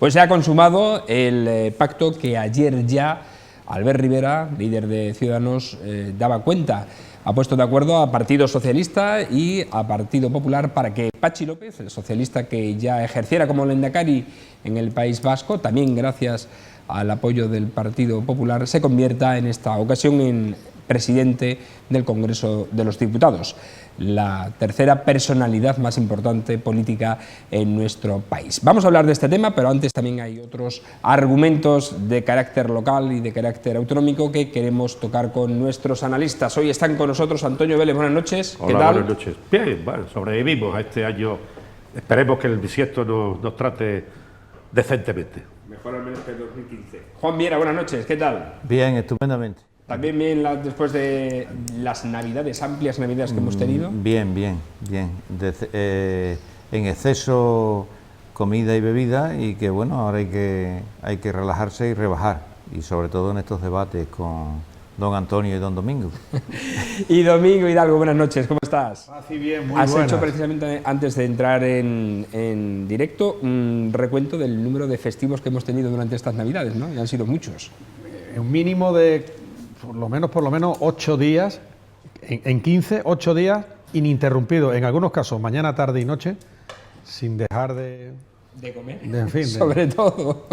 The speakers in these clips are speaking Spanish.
Pues se ha consumado el pacto que ayer ya Albert Rivera, líder de Ciudadanos, daba cuenta. Ha puesto de acuerdo a Partido Socialista y a Partido Popular para que Patxi López, el socialista que ya ejerciera como lehendakari en el País Vasco, también gracias al apoyo del Partido Popular, se convierta en esta ocasión en presidente del Congreso de los Diputados, la tercera personalidad más importante política en nuestro país. Vamos a hablar de este tema, pero antes también hay otros argumentos de carácter local y de carácter autonómico que queremos tocar con nuestros analistas. Hoy están con nosotros Antonio Vélez. Buenas noches. Hola, ¿qué tal? Buenas noches. Bien, bueno, sobrevivimos a este año. Esperemos que el bisiesto nos trate decentemente. Mejor al menos que el 2015. Juan Viera, buenas noches. ¿Qué tal? Bien, estupendamente. ¿También bien después de las navidades, amplias navidades que hemos tenido? Bien. En exceso comida y bebida, y que bueno, ahora hay que relajarse y rebajar, y sobre todo en estos debates con don Antonio y don Domingo. Y Domingo Hidalgo, buenas noches, ¿cómo estás? Así bien, muy Has buenas. hecho precisamente, antes de entrar en directo, un recuento del número de festivos que hemos tenido durante estas navidades, ¿no? Y han sido muchos. Un mínimo de por lo menos 8 días, en 15, 8 días ininterrumpidos, en algunos casos mañana, tarde y noche, sin dejar de comer, en fin, sobre todo.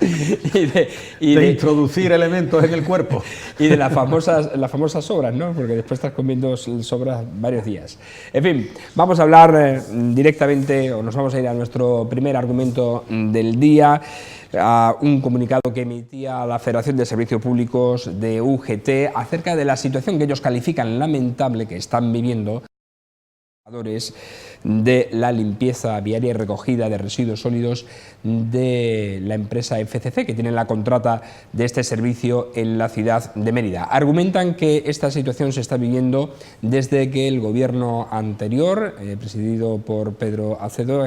y de introducir elementos en el cuerpo. Y de las famosas sobras, ¿no? Porque después estás comiendo sobras varios días. En fin, vamos a hablar directamente, o nos vamos a ir a nuestro primer argumento del día, a un comunicado que emitía la Federación de Servicios Públicos de UGT acerca de la situación que ellos califican lamentable que están viviendo de la limpieza viaria y recogida de residuos sólidos de la empresa FCC, que tiene la contrata de este servicio en la ciudad de Mérida. Argumentan que esta situación se está viviendo desde que el gobierno anterior, presidido por Pedro Acedo,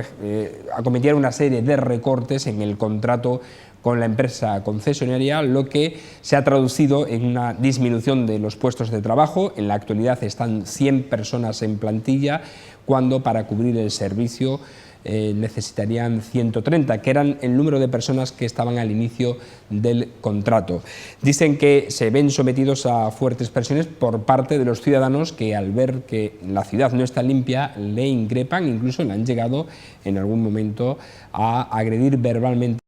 acometiera una serie de recortes en el contrato con la empresa concesionaria, lo que se ha traducido en una disminución de los puestos de trabajo. En la actualidad están 100 personas en plantilla, cuando para cubrir el servicio necesitarían 130, que eran el número de personas que estaban al inicio del contrato. Dicen que se ven sometidos a fuertes presiones por parte de los ciudadanos, que al ver que la ciudad no está limpia le increpan, incluso le han llegado en algún momento a agredir verbalmente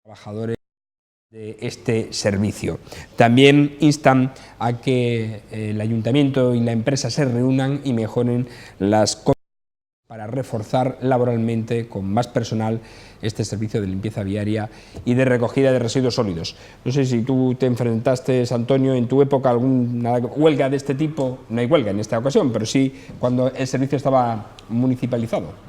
trabajadores de este servicio. También instan a que el ayuntamiento y la empresa se reúnan y mejoren las condiciones para reforzar laboralmente con más personal este servicio de limpieza viaria y de recogida de residuos sólidos. No sé si tú te enfrentaste, Antonio, en tu época a alguna huelga de este tipo. No hay huelga en esta ocasión, pero sí cuando el servicio estaba municipalizado.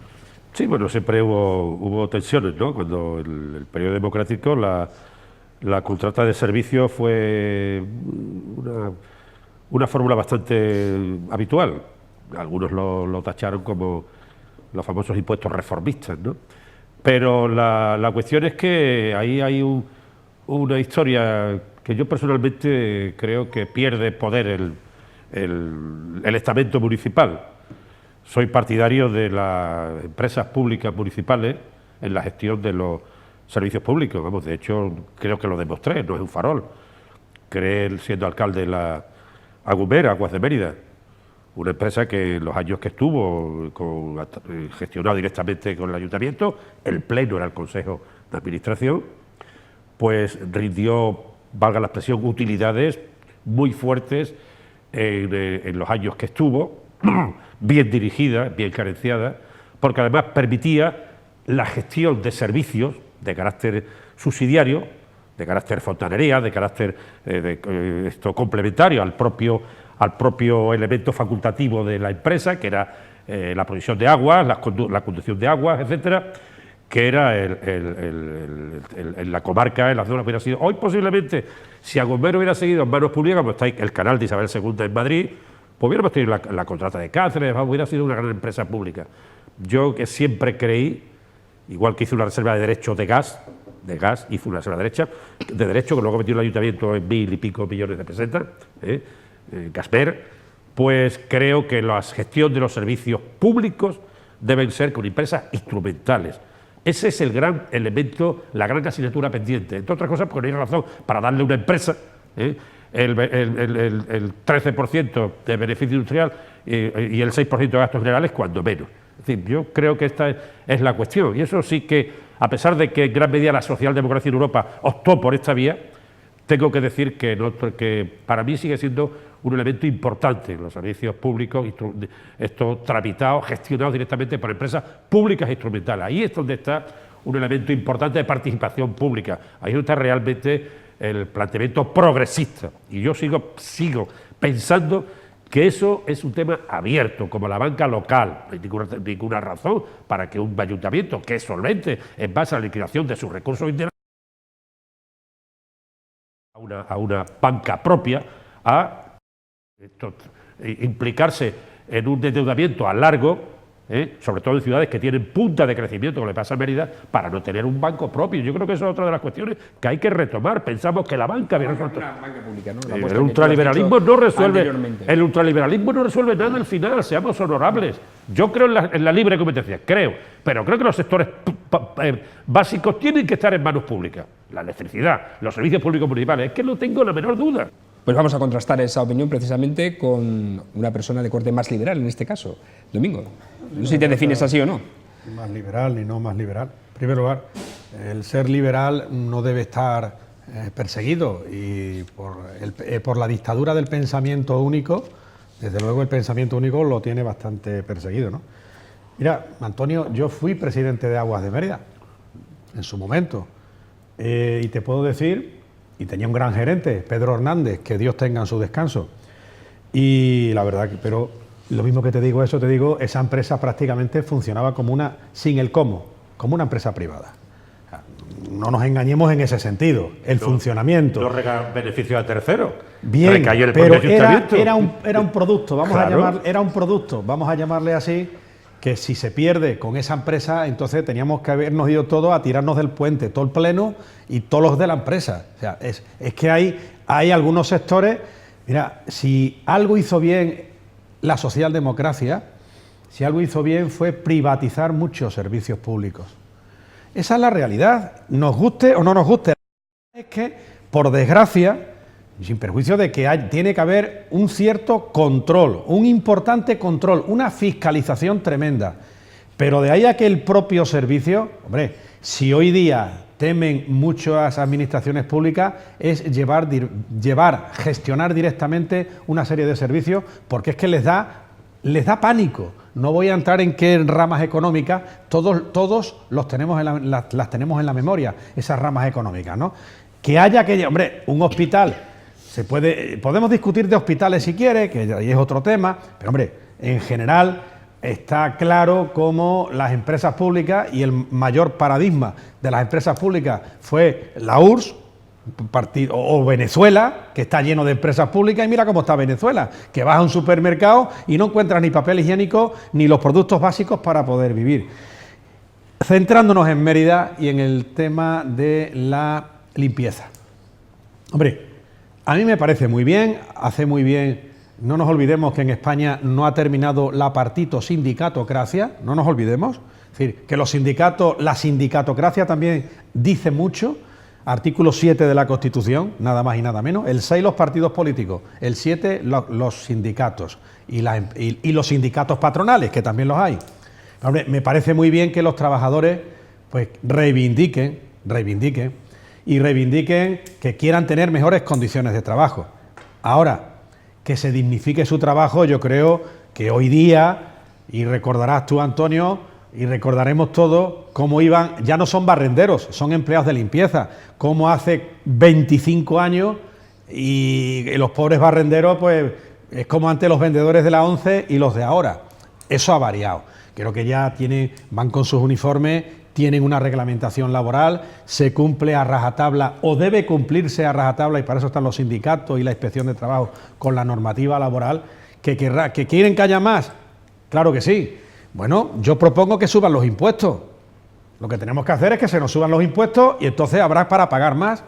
Sí, bueno, siempre hubo tensiones, ¿no? Cuando el periodo democrático, la contrata de servicio fue una fórmula bastante habitual. Algunos lo tacharon como los famosos impuestos reformistas, ¿no? Pero la cuestión es que ahí hay una historia que yo personalmente creo que pierde poder el estamento municipal. Soy partidario de las empresas públicas municipales en la gestión de los servicios públicos. Vamos, de hecho, creo que lo demostré, no es un farol. Creé, siendo alcalde de la Agumera, Aguas de Mérida, una empresa que en los años que estuvo gestionado directamente con el ayuntamiento, el pleno era el consejo de administración, pues rindió, valga la expresión, utilidades muy fuertes en los años que estuvo, bien dirigida, bien carenciada, porque además permitía la gestión de servicios de carácter subsidiario, de carácter fontanería, de carácter complementario al propio elemento facultativo de la empresa, que era la provisión de aguas, la conducción de aguas, etcétera, que era en la comarca, en la zona, hubiera sido. Hoy posiblemente, si Agomero hubiera seguido en manos públicas, como está el canal de Isabel II en Madrid, pues hubiéramos tenido la contrata de Cáceres, hubiera sido una gran empresa pública. Yo, que siempre creí, igual que hice una reserva de derechos de gas, hizo una reserva de derecho, que luego metió el ayuntamiento en 1000 y pico millones de pesetas, Gasper, pues creo que la gestión de los servicios públicos deben ser con empresas instrumentales, Ese es el gran elemento, la gran asignatura pendiente. Entre otras cosas, porque no hay razón para darle a una empresa el 13% de beneficio industrial y el 6% de gastos generales, cuando menos. Es decir, yo creo que esta es la cuestión. Y eso sí que, a pesar de que en gran medida la socialdemocracia en Europa optó por esta vía, tengo que decir que para mí sigue siendo un elemento importante en los servicios públicos, estos tramitados, gestionados directamente por empresas públicas e instrumentales. Ahí es donde está un elemento importante de participación pública. Ahí es donde está realmente el planteamiento progresista. Y yo sigo pensando que eso es un tema abierto, como la banca local. No hay ninguna razón para que un ayuntamiento que es solvente en base a la liquidación de sus recursos internos a una banca propia, a implicarse en un endeudamiento a largo, sobre todo en ciudades que tienen punta de crecimiento, como le pasa a Mérida, para no tener un banco propio. Yo creo que eso es otra de las cuestiones que hay que retomar. Pensamos que la banca viene resuelto. Banca pública, ¿no? El ultraliberalismo no resuelve. El ultraliberalismo no resuelve nada al final, seamos honorables. Yo creo en la libre competencia, pero creo que los sectores básicos tienen que estar en manos públicas. La electricidad, los servicios públicos municipales, es que no tengo la menor duda. Pues vamos a contrastar esa opinión precisamente con una persona de corte más liberal, en este caso, Domingo. No sé si te defines así o no. Más liberal ni no más liberal. En primer lugar, el ser liberal no debe estar perseguido, y por la dictadura del pensamiento único, desde luego el pensamiento único lo tiene bastante perseguido, ¿no? Mira, Antonio, yo fui presidente de Aguas de Mérida en su momento, y te puedo decir, y tenía un gran gerente, Pedro Hernández, que Dios tenga en su descanso, y la verdad que, pero lo mismo que te digo eso, te digo, esa empresa prácticamente funcionaba como sin el como una empresa privada. No nos engañemos en ese sentido, el funcionamiento. No regalaba beneficios a terceros. Bien, pero era un producto, vamos a llamarle así, que si se pierde con esa empresa, entonces teníamos que habernos ido todos a tirarnos del puente, todo el pleno y todos los de la empresa. O sea, es que hay algunos sectores. Mira, si algo hizo bien la socialdemocracia, si algo hizo bien fue privatizar muchos servicios públicos. Esa es la realidad, nos guste o no nos guste. Es que, por desgracia, sin perjuicio de que tiene que haber un cierto control, un importante control, una fiscalización tremenda. Pero de ahí a que el propio servicio, hombre, si hoy día temen muchas administraciones públicas, es gestionar directamente una serie de servicios, porque es que les da pánico. No voy a entrar en qué ramas económicas, todos las tenemos en la memoria, esas ramas económicas, ¿no? Hombre, un hospital, podemos discutir de hospitales si quiere, que ahí es otro tema, pero hombre, en general está claro cómo las empresas públicas, y el mayor paradigma de las empresas públicas fue la URSS, o Venezuela, que está lleno de empresas públicas, y mira cómo está Venezuela, que vas a un supermercado y no encuentras ni papel higiénico ni los productos básicos para poder vivir. Centrándonos en Mérida y en el tema de la limpieza. Hombre, a mí me parece muy bien, hace muy bien. No nos olvidemos que en España no ha terminado la partito-sindicatocracia, no nos olvidemos. Es decir, que la sindicatocracia también dice mucho. Artículo 7 de la Constitución, nada más y nada menos. El 6 los partidos políticos, el 7 los sindicatos y los sindicatos patronales, que también los hay. Hombre, me parece muy bien que los trabajadores pues reivindiquen que quieran tener mejores condiciones de trabajo. Ahora, que se dignifique su trabajo, yo creo que hoy día, y recordarás tú, Antonio, y recordaremos todos cómo iban, ya no son barrenderos, son empleados de limpieza, como hace 25 años, y los pobres barrenderos, pues es como antes los vendedores de la ONCE y los de ahora. Eso ha variado. Creo que ya van con sus uniformes, tienen una reglamentación laboral, se cumple a rajatabla o debe cumplirse a rajatabla, y para eso están los sindicatos y la inspección de trabajo con la normativa laboral. ¿Que quieren que haya más? Claro que sí. Bueno, yo propongo que suban los impuestos. Lo que tenemos que hacer es que se nos suban los impuestos y entonces habrá para pagar más.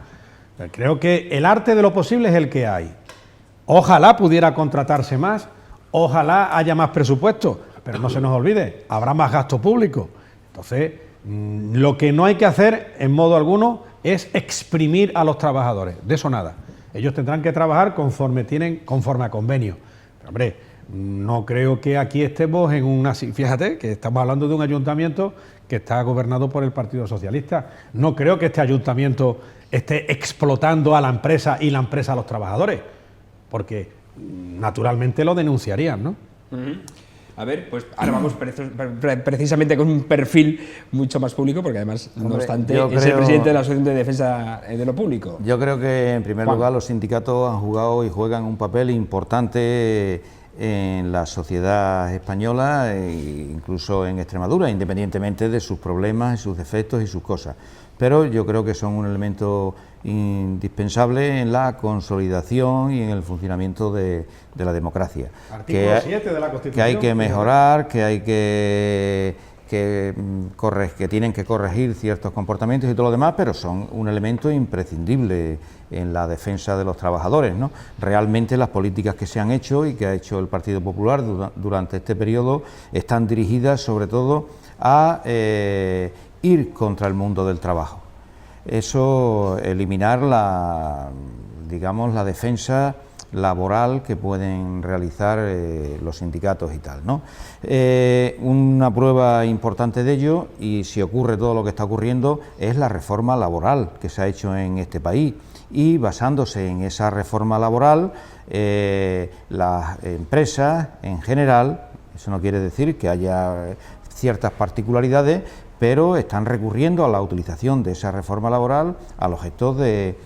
Creo que el arte de lo posible es el que hay. Ojalá pudiera contratarse más, ojalá haya más presupuesto, pero no se nos olvide, habrá más gasto público. Entonces, Lo que no hay que hacer en modo alguno es exprimir a los trabajadores, de eso nada. Ellos tendrán que trabajar conforme a convenio. Pero, hombre, no creo que aquí estemos en una... Fíjate que estamos hablando de un ayuntamiento que está gobernado por el Partido Socialista. No creo que este ayuntamiento esté explotando a la empresa y la empresa a los trabajadores, porque naturalmente lo denunciarían, ¿no? A ver, pues ahora vamos precisamente con un perfil mucho más público, porque además, no obstante, es el presidente de la Asociación de Defensa de lo Público. Yo creo que, en primer lugar, los sindicatos han jugado y juegan un papel importante en la sociedad española e incluso en Extremadura, independientemente de sus problemas, sus defectos y sus cosas. Pero yo creo que son un elemento indispensable en la consolidación y en el funcionamiento de la democracia. Artículo 7 de la Constitución. Que hay que mejorar, que hay que tienen que corregir ciertos comportamientos y todo lo demás, pero son un elemento imprescindible en la defensa de los trabajadores, ¿no? Realmente las políticas que se han hecho y que ha hecho el Partido Popular durante este periodo están dirigidas sobre todo a ir contra el mundo del trabajo. Eso, eliminar la defensa laboral que pueden realizar los sindicatos y tal, ¿no? Una prueba importante de ello, y si ocurre todo lo que está ocurriendo, es la reforma laboral que se ha hecho en este país, y basándose en esa reforma laboral, las empresas en general, eso no quiere decir que haya ciertas particularidades, pero están recurriendo a la utilización de esa reforma laboral a los efectos de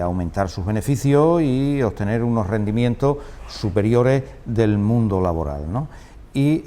aumentar sus beneficios y obtener unos rendimientos superiores del mundo laboral, ¿no? Y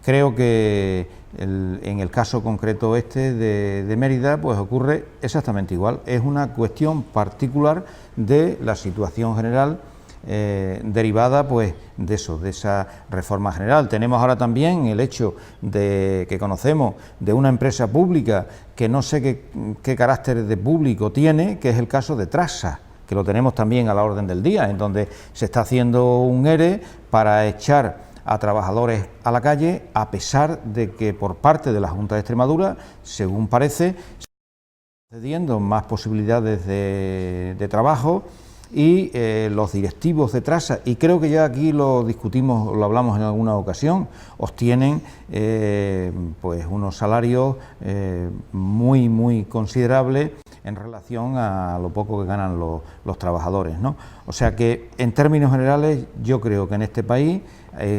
creo que en el caso concreto este de Mérida, pues ocurre exactamente igual. Es una cuestión particular de la situación general derivada pues de eso, de esa reforma general. Tenemos ahora también el hecho de que conocemos de una empresa pública que no sé qué carácter de público tiene, que es el caso de Trasa, que lo tenemos también a la orden del día, en donde se está haciendo un ERE para echar a trabajadores a la calle, a pesar de que por parte de la Junta de Extremadura, según parece, se están cediendo más posibilidades de trabajo, y los directivos de Trasa, y creo que ya aquí lo discutimos, lo hablamos en alguna ocasión, obtienen pues unos salarios muy considerables en relación a lo poco que ganan los trabajadores, ¿no? O sea que, en términos generales, yo creo que en este país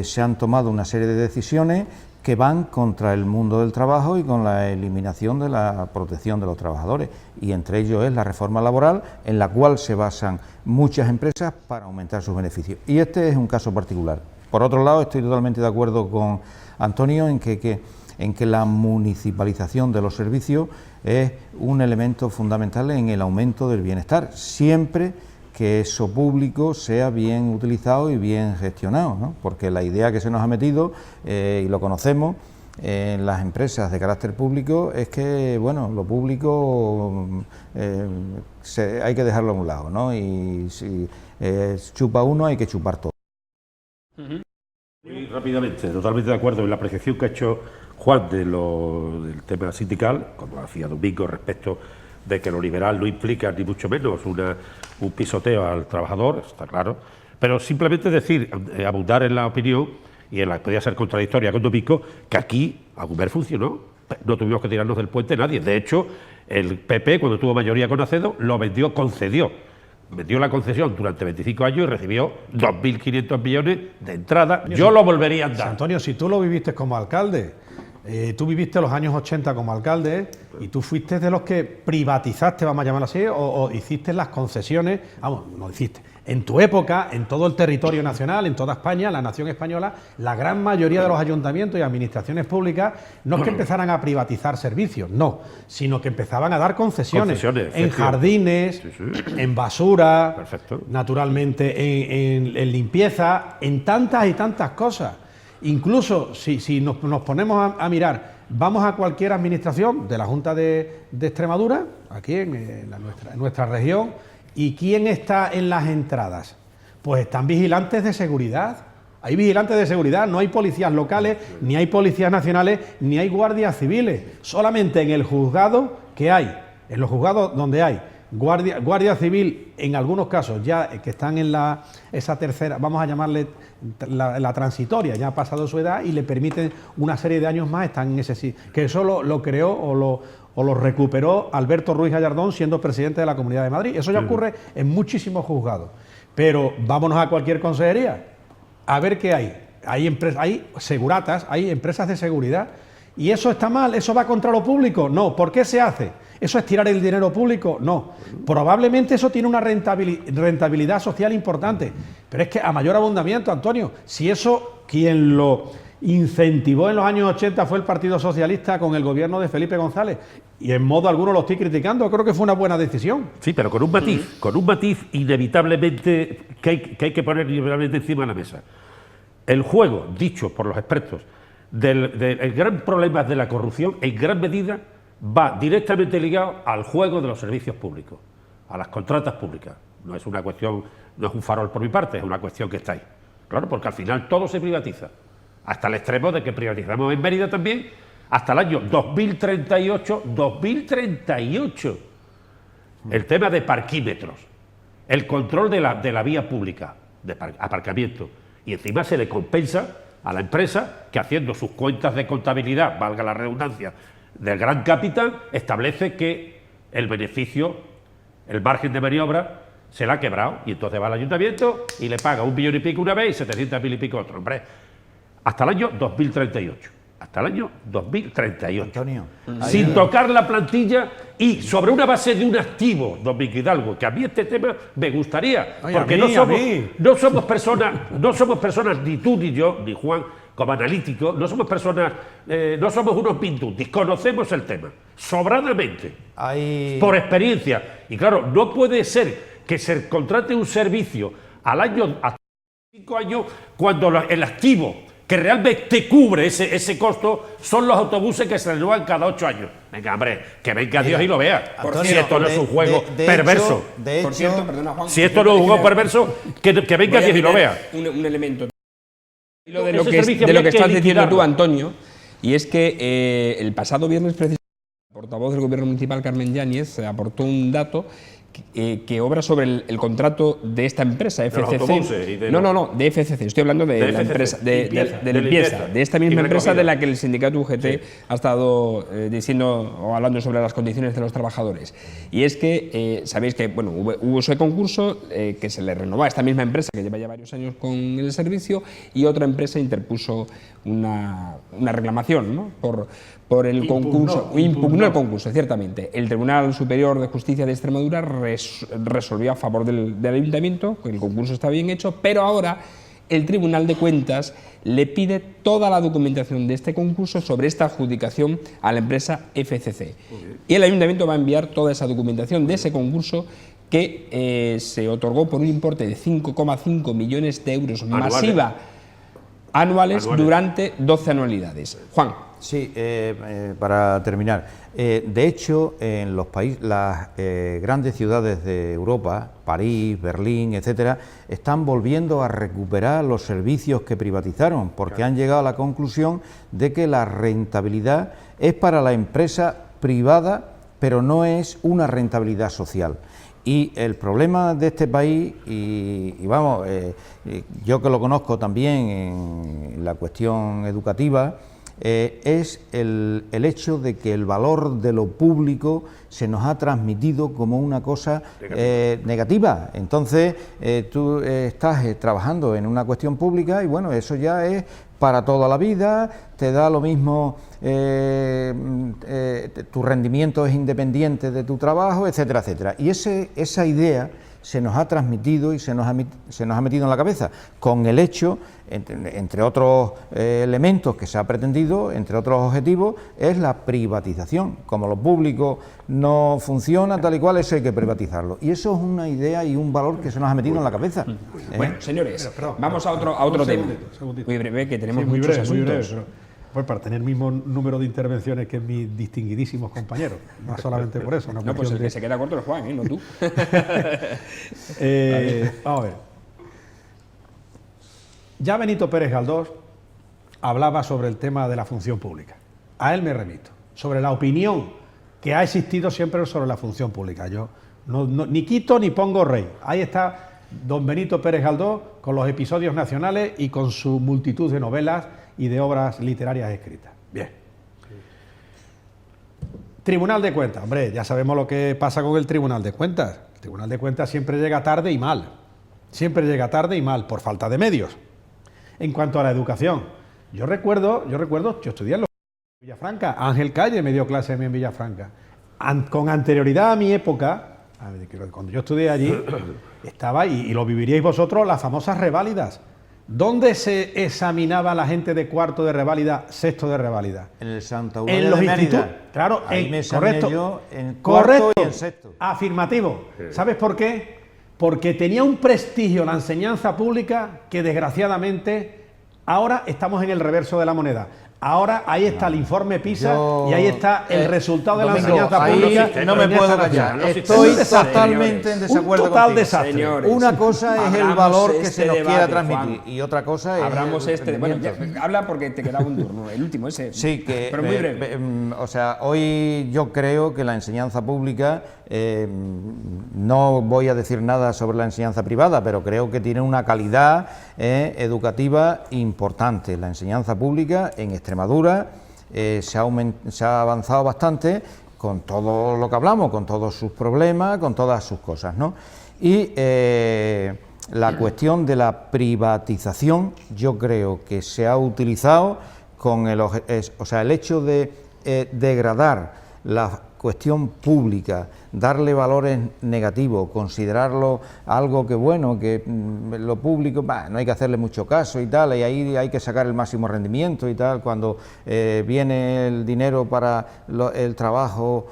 se han tomado una serie de decisiones que van contra el mundo del trabajo y con la eliminación de la protección de los trabajadores, y entre ellos es la reforma laboral, en la cual se basan muchas empresas para aumentar sus beneficios. Y este es un caso particular. Por otro lado, estoy totalmente de acuerdo con Antonio en que la municipalización de los servicios es un elemento fundamental en el aumento del bienestar, siempre que eso público sea bien utilizado y bien gestionado, ¿no? Porque la idea que se nos ha metido, y lo conocemos, en las empresas de carácter público, es que, bueno, lo público hay que dejarlo a un lado, ¿no? Y si chupa uno, hay que chupar todo. Muy rápidamente, totalmente de acuerdo en la apreciación que ha hecho Juan del tema sindical, como hacía Domingo, respecto de que lo liberal no implica ni mucho menos un pisoteo al trabajador, está claro, pero simplemente decir, abundar en la opinión, y en la que podía ser contradictoria con Domingo, que aquí Agumer funcionó, no tuvimos que tirarnos del puente nadie. De hecho, el PP, cuando tuvo mayoría con Acedo, lo concedió la concesión durante 25 años y recibió 2.500 millones de entrada. Yo lo volvería a dar. Antonio, si tú lo viviste como alcalde, tú viviste los años 80 como alcalde, y tú fuiste de los que privatizaste, vamos a llamarlo así, o hiciste las concesiones, vamos, no hiciste. En tu época, en todo el territorio nacional, en toda España, la nación española, la gran mayoría de los ayuntamientos y administraciones públicas no es que empezaran a privatizar servicios, no, sino que empezaban a dar concesiones en jardines, en basura, perfecto, naturalmente en limpieza, en tantas y tantas cosas. Incluso si nos ponemos a mirar, vamos a cualquier administración de la Junta de Extremadura, aquí en nuestra región, ¿y quién está en las entradas? Pues están vigilantes de seguridad. hay vigilantes de seguridad, no hay policías locales, ni hay policías nacionales, ni hay guardias civiles. Solamente en el juzgado que hay, en los juzgados donde hay guardia civil, en algunos casos ya que están en esa tercera, vamos a llamarle la transitoria, ya ha pasado su edad y le permiten una serie de años más, están en ese sí, que eso lo creó o lo recuperó Alberto Ruiz Gallardón siendo presidente de la Comunidad de Madrid. Eso ya ocurre en muchísimos juzgados. Pero vámonos a cualquier consejería, a ver qué hay. Hay seguratas, hay empresas de seguridad. ¿Y eso está mal? ¿Eso va contra lo público? No. ¿Por qué se hace? ¿Eso es tirar el dinero público? No. Probablemente eso tiene una rentabilidad social importante. Pero es que a mayor abundamiento, Antonio, si eso quien lo incentivó en los años 80 fue el Partido Socialista con el gobierno de Felipe González, y en modo alguno lo estoy criticando, creo que fue una buena decisión. Sí, pero con un matiz inevitablemente que hay que poner inevitablemente encima de la mesa. El juego, dicho por los expertos, el gran problema de la corrupción, en gran medida, va directamente ligado al juego de los servicios públicos, a las contratas públicas. No es una cuestión, no es un farol por mi parte, es una cuestión que está ahí. Claro, porque al final todo se privatiza, hasta el extremo de que privatizamos en Mérida también, hasta el año 2038, el tema de parquímetros, el control de la vía pública, de aparcamiento, y encima se le compensa a la empresa que, haciendo sus cuentas de contabilidad, valga la redundancia, del gran capital, establece que el beneficio, el margen de maniobra, se la ha quebrado, y entonces va al ayuntamiento y le paga 1 millón y pico una vez y 700.000 y pico otro. Hombre, hasta el año 2038. Hasta el año 2038. Antonio, sin tocar la plantilla y sobre una base de un activo, don Miguel Hidalgo, que a mí este tema me gustaría, porque no somos personas, ni tú ni yo, ni Juan, como analíticos, no somos personas, no somos unos pintutis, conocemos el tema, sobradamente, por experiencia. Y claro, no puede ser que se contrate un servicio al año, hasta 5 años, cuando el activo que realmente cubre ese costo son los autobuses que se renuevan cada 8 años. Venga, hombre, que venga Dios y lo vea. Si esto no es un juego perverso. Por cierto, perdona, Juan, si esto no es un juego perverso, que venga Dios y lo vea. Un elemento de lo que estás diciendo tú, Antonio, y es que el pasado viernes, precisamente, el portavoz del Gobierno Municipal, Carmen Yáñez, aportó un dato que obra sobre el contrato de esta empresa, FCC. No, de FCC. Estoy hablando de la empresa, de limpieza, de esta misma empresa de la que el sindicato UGT ha estado diciendo o hablando sobre las condiciones de los trabajadores. Y es que sabéis que hubo ese concurso que se le renovó a esta misma empresa que lleva ya varios años con el servicio, y otra empresa interpuso una reclamación, ¿no? por el concurso, impugnó el concurso, ciertamente. El Tribunal Superior de Justicia de Extremadura resolvió a favor del ayuntamiento, que el concurso está bien hecho, pero ahora el Tribunal de Cuentas le pide toda la documentación de este concurso sobre esta adjudicación a la empresa FCC. Y el ayuntamiento va a enviar toda esa documentación de ese concurso que se otorgó por un importe de 5,5 millones de euros masiva anuales durante 12 anualidades. Juan. Sí, para terminar. De hecho, en las grandes ciudades de Europa, París, Berlín, etcétera, están volviendo a recuperar los servicios que privatizaron, porque han llegado a la conclusión de que la rentabilidad es para la empresa privada, pero no es una rentabilidad social. Y el problema de este país, yo que lo conozco también en la cuestión educativa, es el hecho de que el valor de lo público se nos ha transmitido como una cosa negativa. Entonces, tú estás trabajando en una cuestión pública y bueno, eso ya es para toda la vida, te da lo mismo, tu rendimiento es independiente de tu trabajo, etcétera, etcétera. Y esa idea se nos ha transmitido y se nos ha metido en la cabeza, con el hecho, entre otros elementos que se ha pretendido, entre otros objetivos, es la privatización. Como lo público no funciona tal y cual, eso hay que privatizarlo. Y eso es una idea y un valor que se nos ha metido en la cabeza. Bueno, señores, vamos a otro tema. Muy breve, que tenemos muchos asuntos. Pues para tener el mismo número de intervenciones que mis distinguidísimos compañeros, no solamente por eso. No, pues el que se queda corto es Juan, no tú. Vamos a ver. Ya Benito Pérez Galdós hablaba sobre el tema de la función pública. A él me remito, sobre la opinión que ha existido siempre sobre la función pública. Yo ni quito ni pongo rey. Ahí está don Benito Pérez Galdós con los episodios nacionales y con su multitud de novelas y de obras literarias escritas. Bien. Tribunal de Cuentas. Hombre, ya sabemos lo que pasa con el Tribunal de Cuentas. El Tribunal de Cuentas siempre llega tarde y mal. Siempre llega tarde y mal, por falta de medios. En cuanto a la educación, yo recuerdo, yo estudié en Villafranca. Ángel Calle me dio clase a mí en Villafranca. Con anterioridad a mi época, cuando yo estudié allí, estaba, y lo viviríais vosotros, las famosas reválidas. ¿Dónde se examinaba la gente de cuarto de reválida, sexto de reválida? En el Santa En Eulalia los de institutos. Mérida. Claro, Ahí me examiné correcto. yo en Correcto. cuarto y en sexto. Afirmativo. ¿Sabes por qué? Porque tenía un prestigio la enseñanza pública que desgraciadamente ahora estamos en el reverso de la moneda. Ahora ahí está el informe PISA y ahí está el resultado de la Domingo, enseñanza ahí pública. no me en esta puedo nación. callar. Estoy totalmente en Un desacuerdo total contigo. desastre. Señores, Una cosa es el abramos valor que este se nos quiera debate, transmitir Juan. y otra cosa es Abramos el este. Bueno, rendimiento. habla porque te quedaba un turno, el último ese. Sí, que pero muy breve. o sea, hoy yo creo que la enseñanza pública, no voy a decir nada sobre la enseñanza privada, pero creo que tiene una calidad educativa importante. La enseñanza pública en Extremadura se ha avanzado bastante con todo lo que hablamos, con todos sus problemas, con todas sus cosas, ¿no? Y la cuestión de la privatización, yo creo que se ha utilizado con el hecho de degradar la cuestión pública, darle valores negativos, considerarlo algo que bueno, que lo público, no hay que hacerle mucho caso y tal, y ahí hay que sacar el máximo rendimiento y tal, cuando viene el dinero para el trabajo,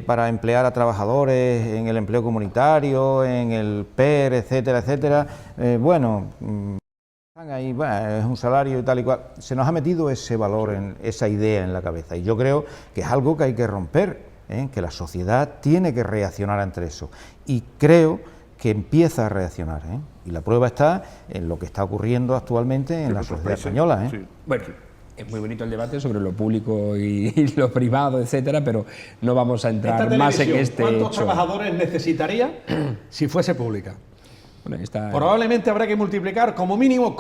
para emplear a trabajadores en el empleo comunitario, en el PER, etcétera, etcétera, ahí, es un salario y tal y cual. Se nos ha metido ese valor, esa idea en la cabeza, y yo creo que es algo que hay que romper, que la sociedad tiene que reaccionar ante eso, y creo que empieza a reaccionar, y la prueba está en lo que está ocurriendo actualmente en la sociedad española. Sí. Bueno, es muy bonito el debate sobre lo público y lo privado, etcétera, pero no vamos a entrar Esta más en televisión, este ¿cuántos hecho. trabajadores necesitaría si fuese pública? Bueno, esta- Probablemente habrá que multiplicar como mínimo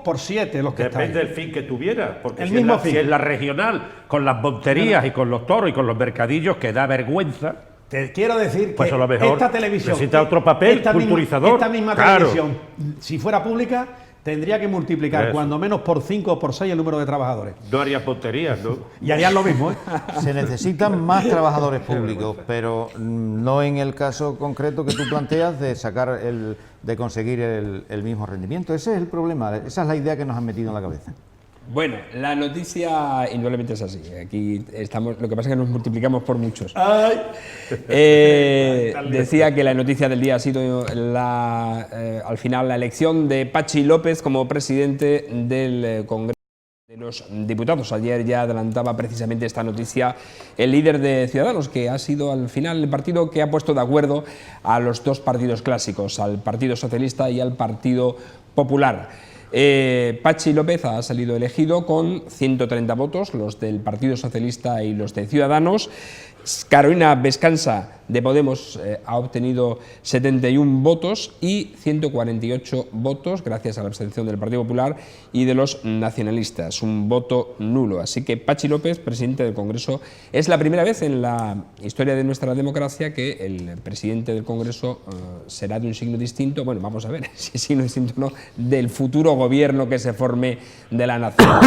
por 7 los que están. Depende del fin que tuviera, porque El si, mismo es la, fin. si es la regional, con las monterías y con los toros y con los mercadillos, que da vergüenza, Te quiero decir Pues que a lo mejor esta televisión, necesita otro papel culturizador. Esta misma Claro. televisión, si fuera pública, tendría que multiplicar Eso. cuando menos por 5 o por 6 el número de trabajadores. no harías monterías, ¿no? Y harían lo mismo, ¿eh? Se necesitan más trabajadores públicos, pero no en el caso concreto que tú planteas de conseguir el mismo rendimiento. Ese es el problema, esa es la idea que nos han metido en la cabeza. Bueno, la noticia indudablemente es así. Aquí estamos, lo que pasa es que nos multiplicamos por muchos. Decía que la noticia del día ha sido al final la elección de Patxi López como presidente del Congreso de los Diputados. Ayer ya adelantaba precisamente esta noticia el líder de Ciudadanos, que ha sido al final el partido que ha puesto de acuerdo a los dos partidos clásicos, al Partido Socialista y al Partido Popular. Patxi López ha salido elegido con 130 votos, los del Partido Socialista y los de Ciudadanos. Carolina Vescansa de Podemos ha obtenido 71 votos y 148 votos gracias a la abstención del Partido Popular y de los nacionalistas, un voto nulo. Así que Patxi López, presidente del Congreso, es la primera vez en la historia de nuestra democracia que el presidente del Congreso será de un signo distinto, bueno, vamos a ver si es signo distinto o no, del futuro gobierno que se forme de la nación.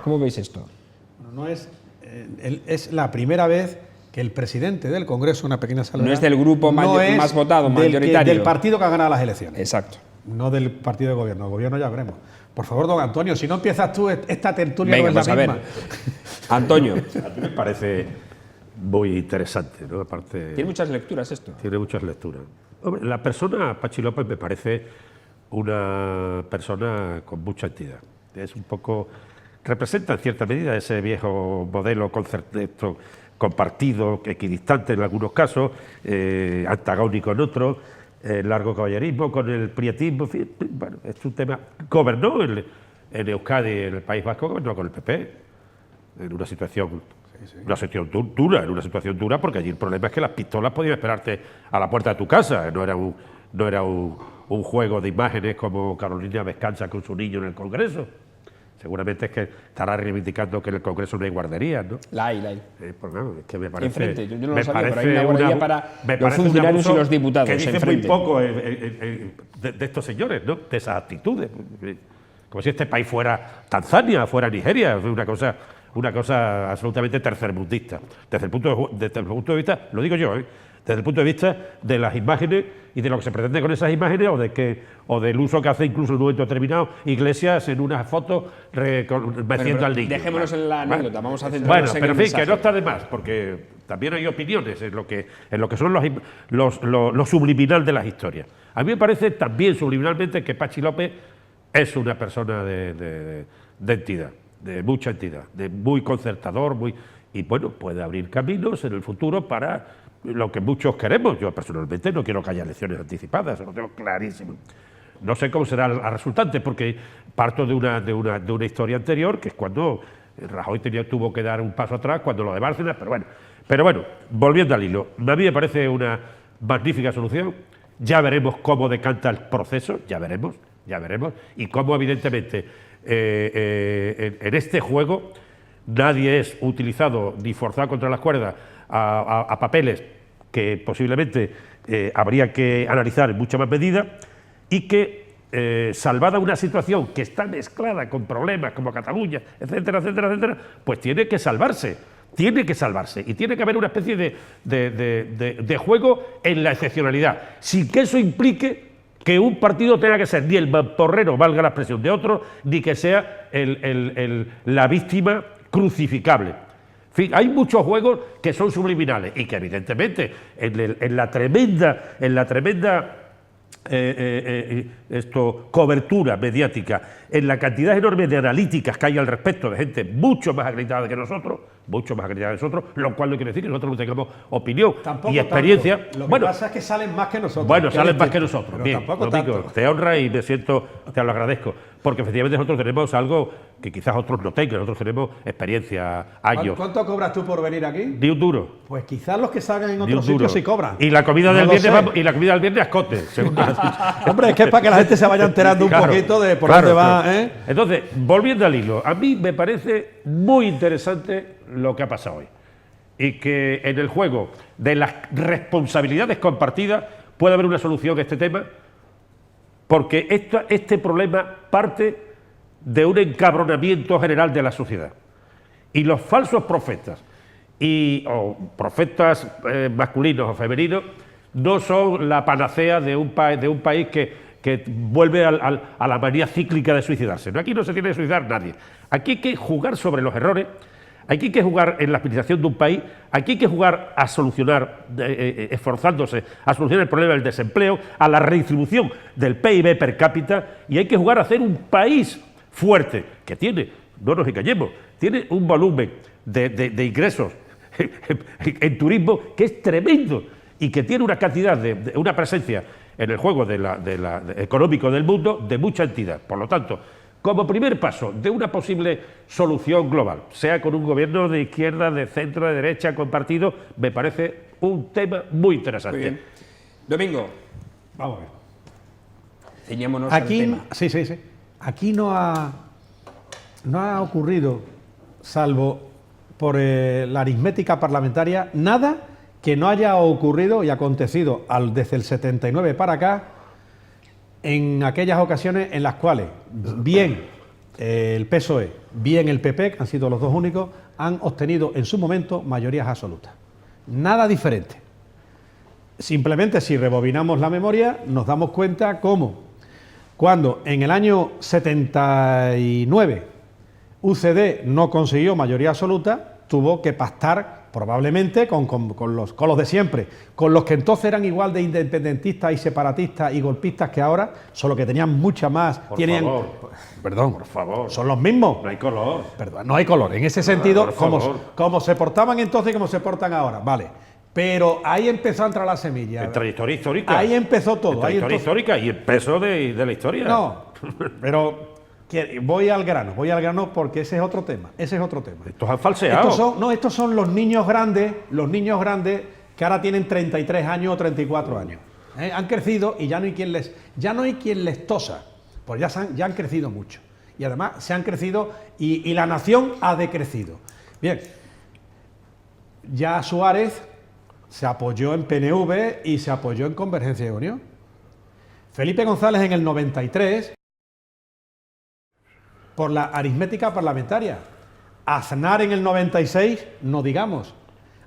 ¿Cómo veis esto? No es la primera vez que el presidente del Congreso, una pequeña salvedad, No es del grupo más votado, del mayoritario. partido que ha ganado las elecciones. Exacto. No del partido de gobierno. El gobierno ya veremos. Por favor, don Antonio, si no empiezas tú, esta tertulia Venga, no es pues la a misma. ver. Antonio, A mí me parece muy interesante, ¿no? Aparte, tiene muchas lecturas esto. tiene muchas lecturas. Hombre, la persona, Patxi López, me parece una persona con mucha entidad. Es un poco, representa en cierta medida ese viejo modelo compartido, equidistante en algunos casos, antagónico en otros, largo caballerismo, con el prietismo, en fin, bueno, es un tema. Gobernó en Euskadi, en el País Vasco, gobernó con el PP, en una situación dura, porque allí el problema es que las pistolas podían esperarte a la puerta de tu casa, no era un juego de imágenes como Carolina Vescanza con su niño en el Congreso. Seguramente es que estará reivindicando que en el Congreso no hay guarderías, ¿no? La hay. Pues no, es que me parece... Enfrente, yo no lo sabía, pero hay una guardería para los funcionarios y los diputados. Que dice enfrente. muy poco de estos señores, ¿no? De esas actitudes. Como si este país fuera Tanzania, fuera Nigeria, una cosa absolutamente tercermundista. Desde el punto de vista, lo digo yo, desde el punto de vista de las imágenes y de lo que se pretende con esas imágenes o del uso que hace incluso en un momento determinado Iglesias en una foto meciendo al niño. Dejémonos en la anécdota, vamos a centrarnos en el pero en fin, mensaje. que no está de más, porque también hay opiniones en lo que son lo subliminal de las historias. A mí me parece también subliminalmente que Pachi López es una persona de entidad, de mucha entidad, de muy concertador, y bueno, puede abrir caminos en el futuro para lo que muchos queremos. Yo personalmente no quiero que haya elecciones anticipadas, eso lo tengo clarísimo. No sé cómo será la resultante, porque parto de una historia anterior, que es cuando Rajoy tuvo que dar un paso atrás, cuando lo de Bárcenas, pero bueno, volviendo al hilo, a mí me parece una magnífica solución. Ya veremos cómo decanta el proceso, ya veremos, y cómo evidentemente en este juego nadie es utilizado ni forzado contra las cuerdas a papeles que posiblemente habría que analizar en mucha más medida, y que salvada una situación que está mezclada con problemas como Cataluña, etcétera, pues tiene que salvarse, y tiene que haber una especie de juego en la excepcionalidad, sin que eso implique que un partido tenga que ser ni el mamporrero, valga la expresión, de otro, ni que sea la víctima crucificable. En fin, hay muchos juegos que son subliminales y que evidentemente en la tremenda cobertura mediática, en la cantidad enorme de analíticas que hay al respecto, de gente mucho más acreditada que nosotros, lo cual no quiere decir que nosotros no tengamos opinión y experiencia. Lo que pasa es que salen más que nosotros. Bueno, salen más que nosotros. Pero bien, tampoco Domingo, tanto. te honra y te lo agradezco, porque efectivamente nosotros tenemos algo que quizás otros no tengan. Nosotros tenemos experiencia, años. ¿Cuánto cobras tú por venir aquí? Ni un duro. Pues quizás los que salgan en Ni otros un duro. sitios sí cobran. Y la comida del No lo viernes sé. y la comida del viernes ascote, según Hombre, es que es para que la gente se vaya enterando un poquito de por dónde va. Claro. Entonces, volviendo al hilo, a mí me parece muy interesante lo que ha pasado hoy. Y que en el juego de las responsabilidades compartidas puede haber una solución a este tema, porque este problema parte de un encabronamiento general de la sociedad. Y los falsos profetas, o profetas masculinos o femeninos, no son la panacea de un país que vuelve a la manía cíclica de suicidarse. Aquí no se tiene que suicidar nadie. Aquí hay que jugar sobre los errores, aquí hay que jugar en la administración de un país, aquí hay que jugar a solucionar, esforzándose a solucionar el problema del desempleo, a la redistribución del PIB per cápita, y hay que jugar a hacer un país fuerte, que tiene, no nos engañemos, tiene un volumen de ingresos en turismo que es tremendo, y que tiene una cantidad una presencia en el juego económico del mundo de mucha entidad. Por lo tanto, como primer paso de una posible solución global, sea con un gobierno de izquierda, de centro, de derecha, compartido, me parece un tema muy interesante. Muy bien. Domingo, Vamos a ver. ciñémonos al Aquí, tema. sí. Aquí no ha ocurrido, salvo por la aritmética parlamentaria, nada que no haya ocurrido y acontecido desde el 79 para acá, en aquellas ocasiones en las cuales bien el PSOE, bien el PP, que han sido los dos únicos, han obtenido en su momento mayorías absolutas. Nada diferente. Simplemente, si rebobinamos la memoria, nos damos cuenta cómo cuando en el año 79 UCD no consiguió mayoría absoluta, tuvo que pactar probablemente con los de siempre, con los que entonces eran igual de independentistas y separatistas y golpistas que ahora, solo que tenían mucha más. Por favor. Son los mismos. No hay color. Perdón, no hay color. En ese sentido, por favor. como se portaban entonces y como se portan ahora. Vale. Pero ahí empezó a entrar la semilla. En trayectoria histórica. Ahí empezó todo. En trayectoria histórica y el peso de la historia. No, pero voy al grano porque ese es otro tema. Estos han falseado. Estos son los niños grandes que ahora tienen 33 años o 34 años. Han crecido y ya no hay quien les tosa, pues ya han crecido mucho. Y además se han crecido y la nación ha decrecido. Bien, ya Suárez se apoyó en PNV y se apoyó en Convergencia y Unión. Felipe González en el 93 por la aritmética parlamentaria. Aznar en el 96, no digamos.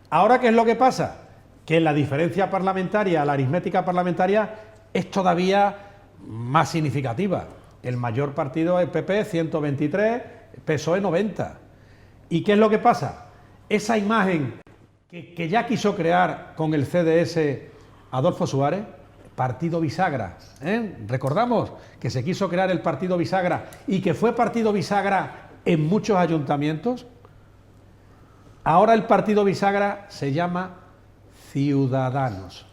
Ahora, ¿qué es lo que pasa? Que la diferencia parlamentaria, la aritmética parlamentaria, es todavía más significativa. El mayor partido es PP, 123, PSOE 90. ¿Y qué es lo que pasa? Esa imagen que ya quiso crear con el CDS Adolfo Suárez, partido bisagra, recordamos que se quiso crear el partido bisagra y que fue partido bisagra en muchos ayuntamientos. Ahora el partido bisagra se llama Ciudadanos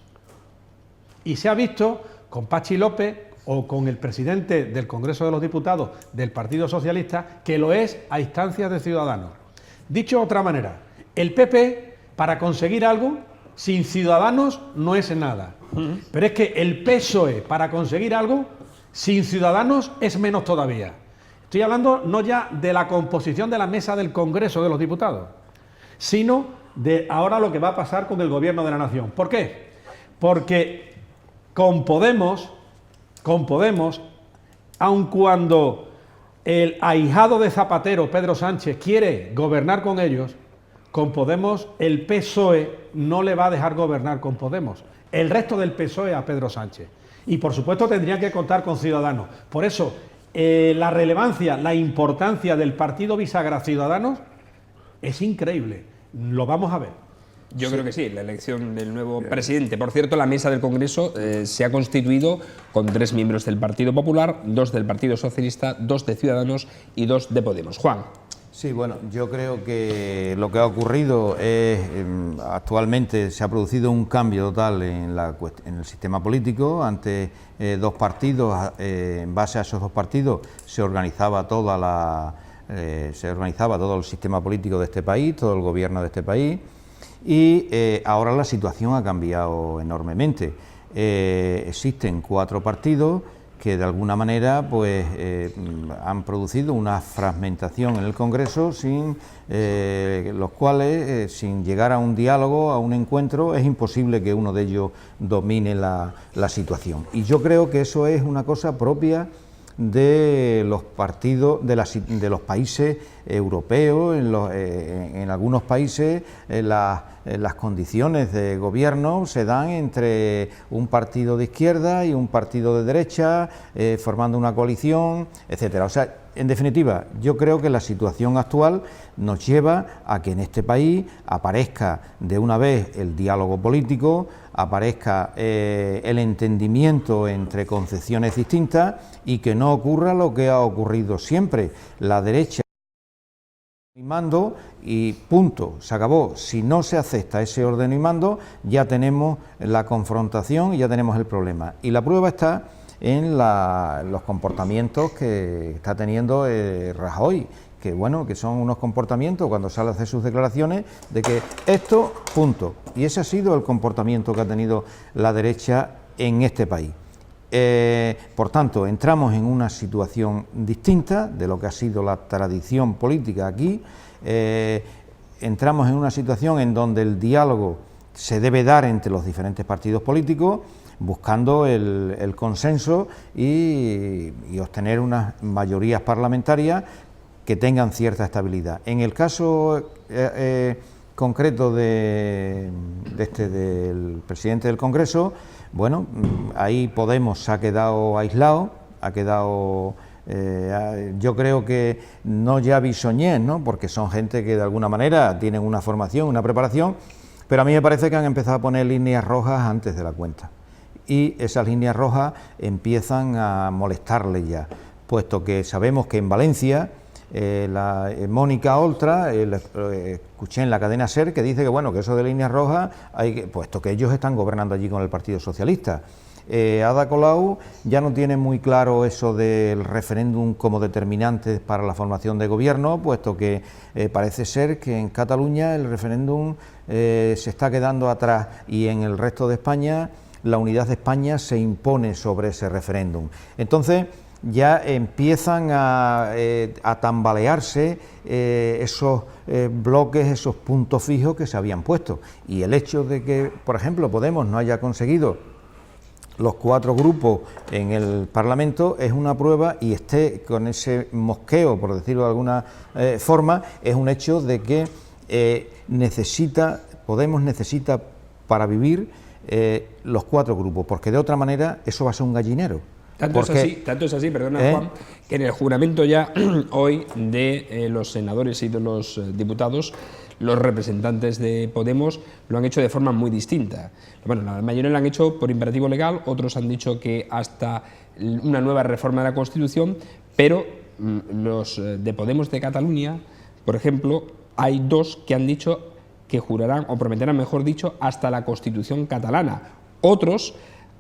y se ha visto con Pachi López o con el presidente del Congreso de los Diputados del Partido Socialista, que lo es a instancias de Ciudadanos. Dicho de otra manera, el PP, para conseguir algo, sin Ciudadanos no es nada. Pero es que el PSOE, para conseguir algo, sin Ciudadanos es menos todavía. Estoy hablando no ya de la composición de la mesa del Congreso de los Diputados, sino de ahora lo que va a pasar con el Gobierno de la Nación. ¿Por qué? Porque con Podemos, aun cuando el ahijado de Zapatero, Pedro Sánchez, quiere gobernar con ellos, con Podemos el PSOE no le va a dejar gobernar con Podemos. El resto del PSOE a Pedro Sánchez. Y por supuesto tendrían que contar con Ciudadanos. Por eso la relevancia, la importancia del partido bisagra Ciudadanos es increíble. Lo vamos a ver. Yo creo que sí, la elección del nuevo presidente. Por cierto, la mesa del Congreso se ha constituido con 3 miembros del Partido Popular, 2 del Partido Socialista, 2 de Ciudadanos y 2 de Podemos. Juan. Sí, bueno, yo creo que lo que ha ocurrido es, actualmente se ha producido un cambio total en el sistema político. Antes 2 partidos, en base a esos 2 partidos se organizaba todo el sistema político de este país, todo el gobierno de este país, y ahora la situación ha cambiado enormemente. Existen 4 partidos que de alguna manera pues han producido una fragmentación en el Congreso, sin los cuales, sin llegar a un diálogo, a un encuentro, es imposible que uno de ellos domine la situación. Y yo creo que eso es una cosa propia de los partidos de los países europeos. En algunos países las condiciones de gobierno se dan entre un partido de izquierda y un partido de derecha, formando una coalición, etcétera. O sea, en definitiva, yo creo que la situación actual nos lleva a que en este país aparezca de una vez el diálogo político, aparezca el entendimiento entre concepciones distintas y que no ocurra lo que ha ocurrido siempre: la derecha y mando y punto, se acabó. Si no se acepta ese orden y mando, ya tenemos la confrontación y ya tenemos el problema. Y la prueba está en los comportamientos que está teniendo Rajoy, que bueno, que son unos comportamientos, cuando sale a hacer sus declaraciones, de que esto, punto. Y ese ha sido el comportamiento que ha tenido la derecha en este país. Por tanto, entramos en una situación distinta de lo que ha sido la tradición política aquí. Entramos en una situación en donde el diálogo se debe dar entre los diferentes partidos políticos, buscando el consenso y obtener unas mayorías parlamentarias que tengan cierta estabilidad. En el caso concreto del presidente del Congreso, bueno, ahí Podemos se ha quedado aislado, yo creo que no ya bisoñés, ¿no?, porque son gente que de alguna manera tienen una formación, una preparación, pero a mí me parece que han empezado a poner líneas rojas antes de la cuenta. Y esas líneas rojas empiezan a molestarle ya, puesto que sabemos que en Valencia Mónica Oltra, escuché en la cadena SER que dice que bueno, que eso de líneas rojas, puesto que ellos están gobernando allí con el Partido Socialista. Ada Colau ya no tiene muy claro eso del referéndum como determinante para la formación de gobierno, puesto que parece ser que en Cataluña el referéndum se está quedando atrás y en el resto de España la unidad de España se impone sobre ese referéndum. Entonces ya empiezan a tambalearse esos bloques, esos puntos fijos que se habían puesto. Y el hecho de que, por ejemplo, Podemos no haya conseguido los 4 grupos en el Parlamento es una prueba, y esté con ese mosqueo, por decirlo de alguna forma, es un hecho de que Podemos necesita para vivir los 4 grupos, porque de otra manera eso va a ser un gallinero. Tanto es así, perdona Juan, que en el juramento ya hoy de los senadores y de los diputados, los representantes de Podemos lo han hecho de forma muy distinta. Bueno, la mayoría lo han hecho por imperativo legal, otros han dicho que hasta una nueva reforma de la Constitución, pero los de Podemos de Cataluña, por ejemplo, hay 2 que han dicho que jurarán, o prometerán, mejor dicho, hasta la Constitución catalana. Otros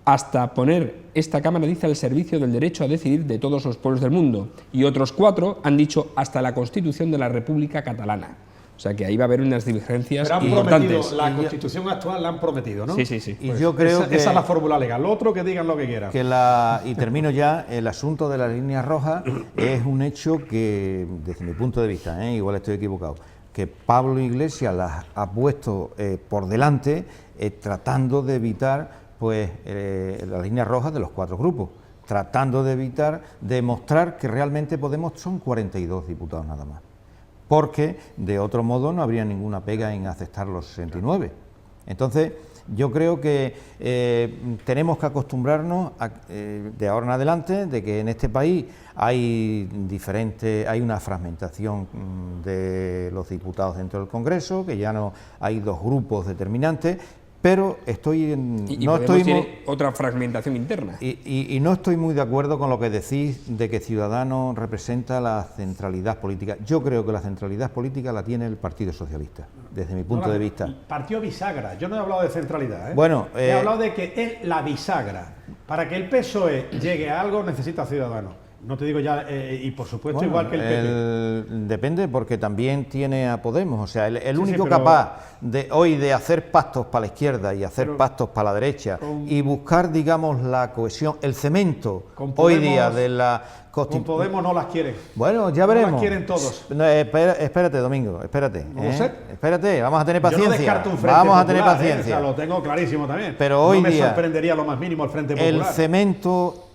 hasta poner esta Cámara, dice, al servicio del derecho a decidir de todos los pueblos del mundo. Y otros 4 han dicho hasta la Constitución de la República Catalana. O sea que ahí va a haber unas divergencias pero han importantes. Prometido, la Constitución actual la han prometido, ¿no? Sí, sí, sí. Y pues yo creo que esa es la fórmula legal. Lo otro, que digan lo que quieran. Y termino ya, el asunto de las líneas rojas es un hecho que, desde mi punto de vista, igual estoy equivocado, que Pablo Iglesias las ha puesto por delante, tratando de evitar pues las líneas rojas de los 4 grupos, tratando de evitar, demostrar que realmente Podemos son 42 diputados nada más, porque de otro modo no habría ninguna pega en aceptar los 69. Entonces, yo creo que tenemos que acostumbrarnos de ahora en adelante de que en este país hay una fragmentación de los diputados dentro del Congreso, que ya no hay 2 grupos determinantes, pero tiene otra fragmentación interna. Y no estoy muy de acuerdo con lo que decís de que Ciudadanos representa la centralidad política. Yo creo que la centralidad política la tiene el Partido Socialista, desde mi punto de vista. Partido bisagra. Yo no he hablado de centralidad, Bueno, he hablado de que es la bisagra. Para que el PSOE llegue a algo necesita Ciudadanos. No te digo ya, y por supuesto, bueno, igual que el PP. Depende, porque también tiene a Podemos. O sea, el único capaz hoy de hacer pactos para la izquierda y hacer pactos para la derecha y buscar, digamos, la cohesión, el cemento hoy día de la Constitución. Con Podemos no las quieren. Bueno, ya veremos. No las quieren todos. No, espérate, Domingo, espérate. No lo sé. Espérate, vamos a tener paciencia. Yo no descarto un Frente vamos a Popular, tener paciencia. O sea, lo tengo clarísimo también. Pero hoy no me día sorprendería lo más mínimo el Frente Popular. El cemento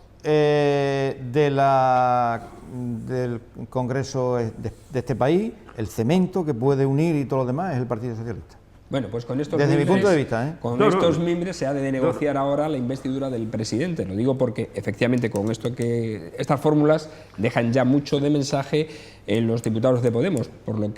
del Congreso de este país, el cemento que puede unir y todo lo demás es el Partido Socialista. Bueno, pues con estos desde mi punto de vista, con estos mimbres se ha de negociar ahora la investidura del presidente. Lo digo porque efectivamente con estas fórmulas dejan ya mucho de mensaje en los diputados de Podemos, por lo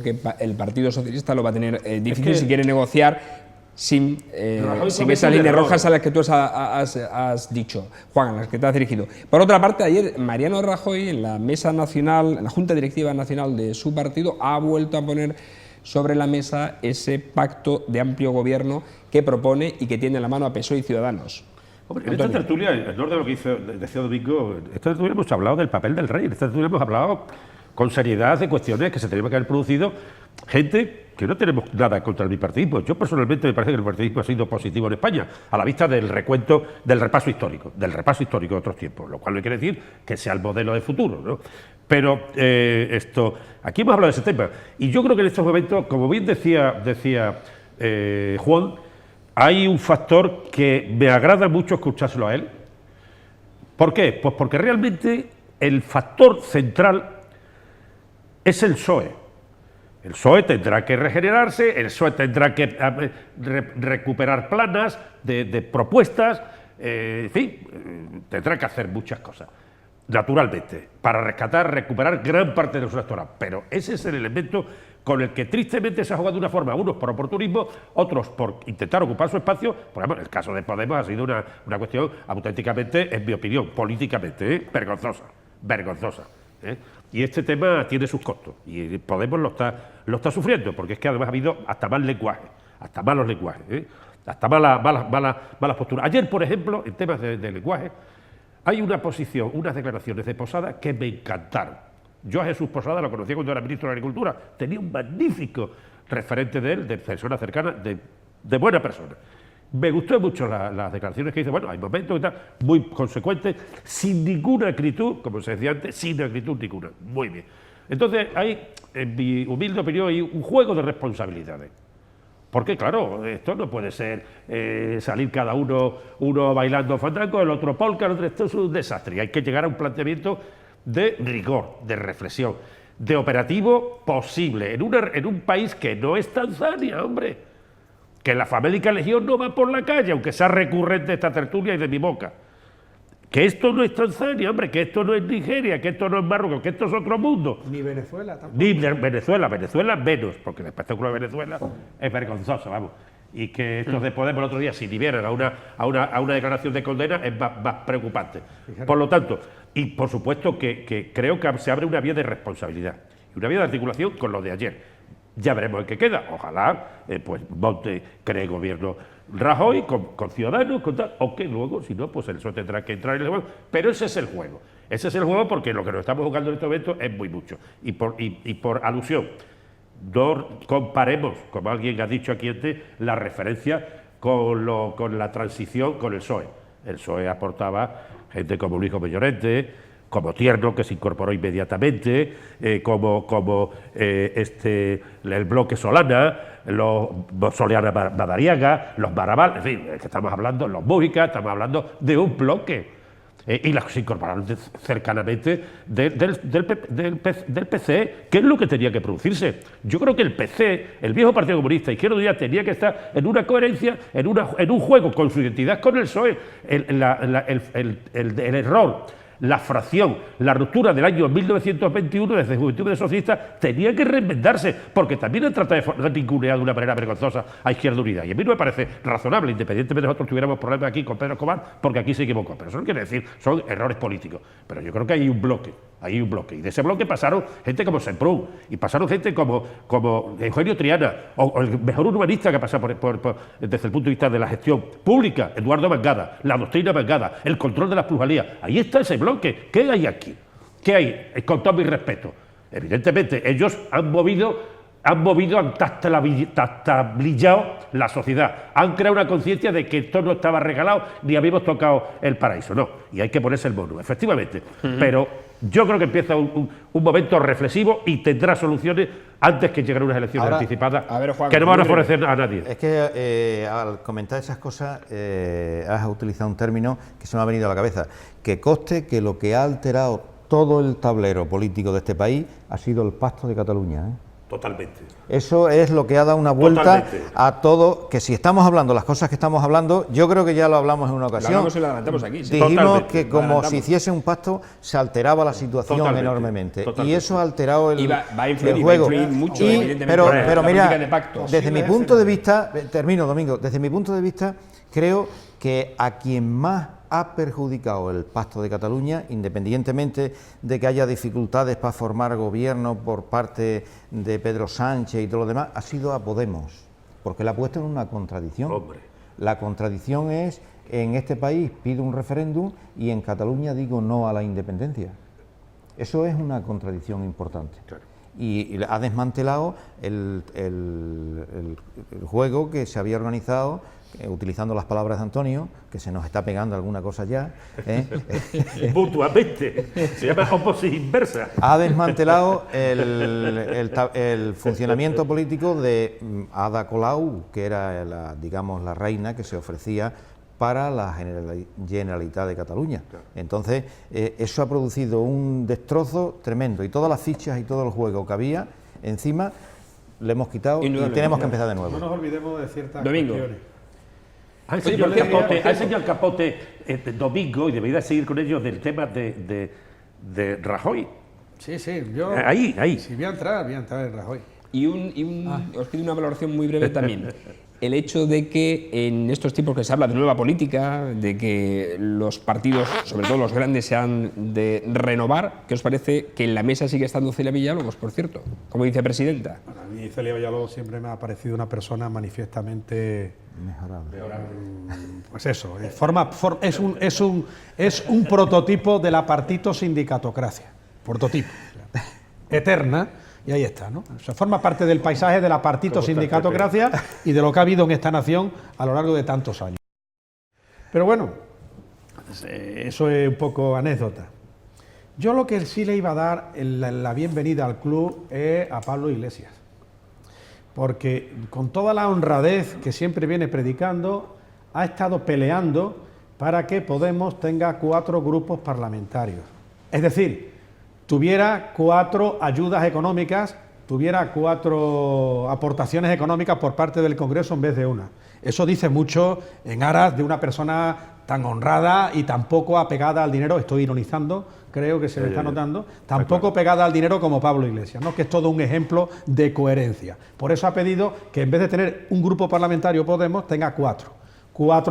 que el Partido Socialista lo va a tener difícil si quiere negociar sin esas líneas rojas a las que tú has dicho, Juan, a las que te has dirigido. Por otra parte, ayer Mariano Rajoy, en la mesa nacional, en la Junta Directiva Nacional de su partido, ha vuelto a poner sobre la mesa ese pacto de amplio gobierno que propone y que tiene en la mano a PSOE y Ciudadanos. Hombre, en esta tertulia, en orden de lo que decía Domingo, en esta tertulia hemos hablado del papel del rey, en esta tertulia hemos hablado con seriedad de cuestiones que se tenían que haber producido. Gente que no tenemos nada contra el bipartidismo. Yo personalmente me parece que el bipartidismo ha sido positivo en España, a la vista del recuento, del repaso histórico de otros tiempos, lo cual no quiere decir que sea el modelo de futuro, ¿no? Pero aquí hemos hablado de ese tema, y yo creo que en estos momentos, como bien decía Juan, hay un factor que me agrada mucho escuchárselo a él. ¿Por qué? Pues porque realmente el factor central es el PSOE. El PSOE tendrá que regenerarse, el PSOE tendrá que recuperar planas de propuestas, en fin, tendrá que hacer muchas cosas, naturalmente, para recuperar gran parte de su electorado. Pero ese es el elemento con el que tristemente se ha jugado de una forma, unos por oportunismo, otros por intentar ocupar su espacio. Por ejemplo, el caso de Podemos ha sido una cuestión auténticamente, en mi opinión, políticamente vergonzosa. ¿eh? Y este tema tiene sus costos, y Podemos lo está sufriendo, porque es que además ha habido hasta mal lenguaje, hasta malos lenguajes, ¿eh? Hasta malas posturas. Ayer, por ejemplo, en temas de lenguaje, hay una posición, unas declaraciones de Posada que me encantaron. Yo a Jesús Posada lo conocía cuando era ministro de Agricultura, tenía un magnífico referente de él, de persona cercana, de buena persona. Me gustó mucho las declaraciones que hizo. Bueno, hay momentos y tal, muy consecuentes, sin ninguna acritud, como se decía antes, sin acritud ninguna. Muy bien. Entonces, hay, en mi humilde opinión, hay un juego de responsabilidades. Porque, claro, esto no puede ser salir cada uno bailando fandango, el otro polka, el otro, esto es un desastre. Y hay que llegar a un planteamiento de rigor, de reflexión, de operativo posible, en un país que no es Tanzania, hombre. Que la famélica legión no va por la calle, aunque sea recurrente esta tertulia y de mi boca. Que esto no es Tanzania, hombre, que esto no es Nigeria, que esto no es Marruecos, que esto es otro mundo. Ni Venezuela tampoco. Ni Venezuela menos, porque el espectáculo de Venezuela es vergonzoso, vamos. Y que estos de Podemos el otro día, si vieran a una declaración de condena, es más preocupante. Por lo tanto, y por supuesto que creo que se abre una vía de responsabilidad y una vía de articulación con lo de ayer. Ya veremos en qué queda. Ojalá pues monte, cree gobierno Rajoy con Ciudadanos, con tal, o que luego, si no, pues eso tendrá que entrar en el juego. Pero ese es el juego. Ese es el juego porque lo que nos estamos jugando en este momento es muy mucho. Y por alusión, no comparemos, como alguien ha dicho aquí antes, la referencia con la transición con el PSOE. El PSOE aportaba gente como Luis Gómez Llorente, como Tierno, que se incorporó inmediatamente, como el bloque Solana, los Soliana Madariaga, los Barabal, en fin, que estamos hablando, los Mújica, estamos hablando de un bloque. Y las se incorporaron cercanamente del PC, que es lo que tenía que producirse. Yo creo que el PC, el viejo Partido Comunista, Izquierda Unida, tenía que estar en una coherencia, en un juego con su identidad con el PSOE. El error, la fracción, la ruptura del año 1921 desde Juventud Socialista tenía que reinventarse, porque también han tratado de ningunear de una manera vergonzosa a Izquierda Unida. Y a mí no me parece razonable, independientemente de nosotros tuviéramos problemas aquí con Pedro Escobar, porque aquí se equivocó. Pero eso no quiere decir, son errores políticos. Pero yo creo que hay un bloque. Y de ese bloque pasaron gente como Semprún, y pasaron gente como Eugenio Triana, o el mejor urbanista que pasa desde el punto de vista de la gestión pública, Eduardo Mangada, la doctrina Mangada, el control de las plusvalías. Ahí está ese bloque. ¿Qué hay aquí? ¿Qué hay? Con todo mi respeto. Evidentemente, ellos han tablillado la sociedad, han creado una conciencia de que esto no estaba regalado ni habíamos tocado el paraíso, no, y hay que ponerse el mono, efectivamente, pero yo creo que empieza un momento reflexivo y tendrá soluciones antes que lleguen unas elecciones anticipadas Juan, que no van a favorecer a nadie. Es que al comentar esas cosas has utilizado un término que se me ha venido a la cabeza, que conste que lo que ha alterado todo el tablero político de este país ha sido el Pacto de Cataluña, ¿eh? Totalmente. Eso es lo que ha dado una vuelta a todo, que si estamos hablando las cosas que estamos hablando, yo creo que ya lo hablamos en una ocasión. Lo hablamos y lo adelantamos aquí. Sí. Dijimos Totalmente. que como se hiciese un pacto, se alteraba la situación enormemente. Y eso ha alterado el juego. Mucho, pero mira, desde mi punto de vista, termino, Domingo, desde mi punto de vista, creo que a quien más ha perjudicado el Pacto de Cataluña, independientemente de que haya dificultades para formar gobierno por parte de Pedro Sánchez y todo lo demás, ha sido a Podemos, porque la ha puesto en una contradicción. Hombre. La contradicción es, en este país pido un referéndum y en Cataluña digo no a la independencia. Eso es una contradicción importante. Claro. Y ha desmantelado el juego que se había organizado, utilizando las palabras de Antonio, que se nos está pegando alguna cosa ya, mutuamente, se llama oposis inversa. ha desmantelado el funcionamiento político de Ada Colau, que era la reina que se ofrecía para la Generalitat de Cataluña. Entonces, eso ha producido un destrozo tremendo, y todas las fichas y todo el juego que había encima le hemos quitado y tenemos que empezar de nuevo. No nos olvidemos de ciertas Domingo. cuestiones. Al señor Capote Domingo, y debería seguir con ellos, del tema de Rajoy. Sí, yo... Ahí. Sí, voy a entrar en Rajoy. Os pido una valoración muy breve también. el hecho de que en estos tiempos que se habla de nueva política, de que los partidos, sobre todo los grandes, se han de renovar, ¿qué os parece que en la mesa sigue estando Celia Villalobos, por cierto, como vicepresidenta? Bueno, a mí Celia Villalobos siempre me ha parecido una persona manifiestamente mejorable. Pues eso, es un prototipo de la partito-sindicatocracia, prototipo, o sea, eterna. Y ahí está, ¿no? O sea, forma parte del paisaje de la partito-sindicatocracia y de lo que ha habido en esta nación a lo largo de tantos años. Pero bueno, eso es un poco anécdota. Yo lo que sí le iba a dar la bienvenida al club es a Pablo Iglesias, porque con toda la honradez que siempre viene predicando, ha estado peleando para que Podemos tenga 4 grupos parlamentarios. Es decir, tuviera 4 ayudas económicas, tuviera 4 aportaciones económicas por parte del Congreso en vez de una. Eso dice mucho en aras de una persona tan honrada y tan poco apegada al dinero, estoy ironizando, creo que se le está notando, tan poco pegada al dinero como Pablo Iglesias, ¿no? Que es todo un ejemplo de coherencia. Por eso ha pedido que en vez de tener un grupo parlamentario Podemos, tenga 4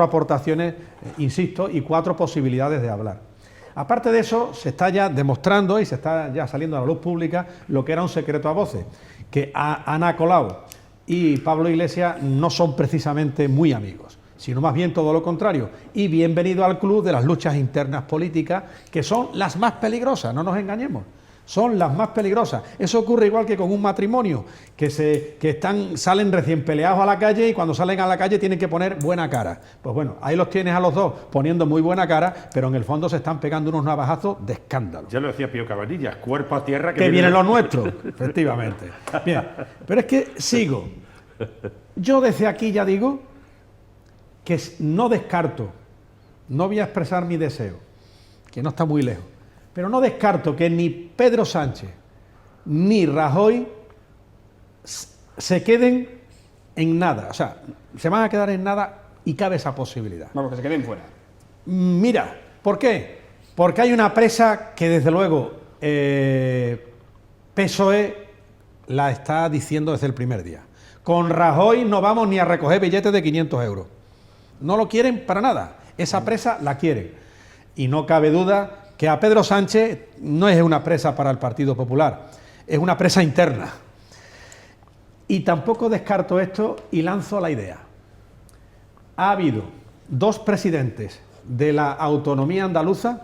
aportaciones, insisto, y 4 posibilidades de hablar. Aparte de eso, se está ya demostrando y se está ya saliendo a la luz pública lo que era un secreto a voces, que Ana Colau y Pablo Iglesias no son precisamente muy amigos, sino más bien todo lo contrario. Y bienvenido al club de las luchas internas políticas, que son las más peligrosas, no nos engañemos. Son las más peligrosas. Eso ocurre igual que con un matrimonio, salen recién peleados a la calle y cuando salen a la calle tienen que poner buena cara. Pues bueno, ahí los tienes a los dos poniendo muy buena cara, pero en el fondo se están pegando unos navajazos de escándalo. Ya lo decía Pío Cabanillas, cuerpo a tierra que viene lo nuestro, efectivamente. Bien, pero es que sigo. Yo desde aquí ya digo que no descarto, no voy a expresar mi deseo, que no está muy lejos, pero no descarto que ni Pedro Sánchez ni Rajoy se queden en nada. O sea, se van a quedar en nada y cabe esa posibilidad. Vamos, que se queden fuera. Mira, ¿por qué? Porque hay una presa que desde luego PSOE la está diciendo desde el primer día. Con Rajoy no vamos ni a recoger billetes de 500 euros. No lo quieren para nada. Esa presa la quieren. Y no cabe duda que a Pedro Sánchez no es una presa para el Partido Popular, es una presa interna. Y tampoco descarto esto y lanzo la idea. Ha habido 2 presidentes de la autonomía andaluza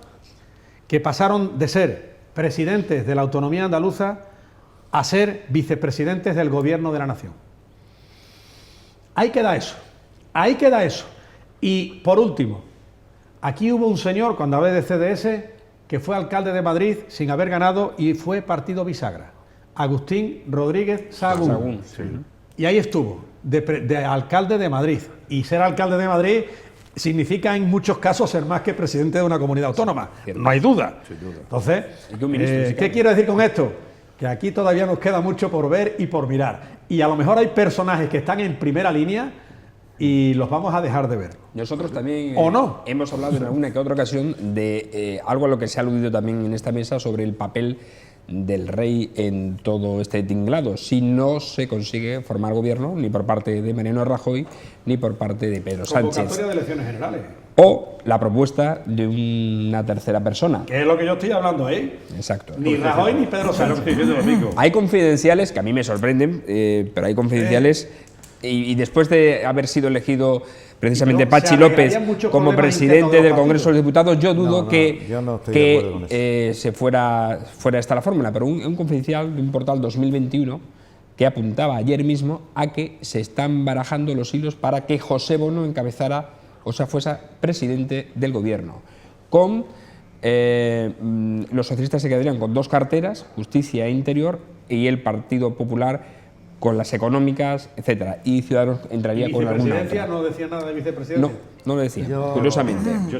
que pasaron de ser presidentes de la autonomía andaluza a ser vicepresidentes del gobierno de la nación. Ahí queda eso, ahí queda eso. Y por último, aquí hubo un señor, cuando hablé de CDS, que fue alcalde de Madrid sin haber ganado y fue partido bisagra, Agustín Rodríguez Sahagún. Sí. Y ahí estuvo, de alcalde de Madrid. Y ser alcalde de Madrid significa en muchos casos ser más que presidente de una comunidad autónoma, no hay duda. Entonces, ¿qué quiero decir con esto? Que aquí todavía nos queda mucho por ver y por mirar. Y a lo mejor hay personajes que están en primera línea y los vamos a dejar de ver. Nosotros también ¿o no? Hemos hablado en alguna que otra ocasión de algo a lo que se ha aludido también en esta mesa sobre el papel del rey en todo este tinglado, si no se consigue formar gobierno ni por parte de Mariano Rajoy ni por parte de Pedro Sánchez. Convocatoria de elecciones generales. O la propuesta de una tercera persona. Que es lo que yo estoy hablando ahí. Exacto. Ni Rajoy ni Pedro Sánchez. Hay confidenciales que a mí me sorprenden, pero hay confidenciales y después de haber sido elegido precisamente Pachi López como presidente del Congreso de los Diputados, yo dudo que se fuera esta la fórmula, pero un confidencial de un portal 2021 que apuntaba ayer mismo a que se están barajando los hilos para que José Bono encabezara, o sea, fuese presidente del gobierno. Los socialistas se quedarían con 2 carteras, Justicia e Interior, y el Partido Popular con las económicas, etcétera, y Ciudadanos entraría con alguna otra. ¿No decía nada de vicepresidencia? No lo decía, curiosamente. Yo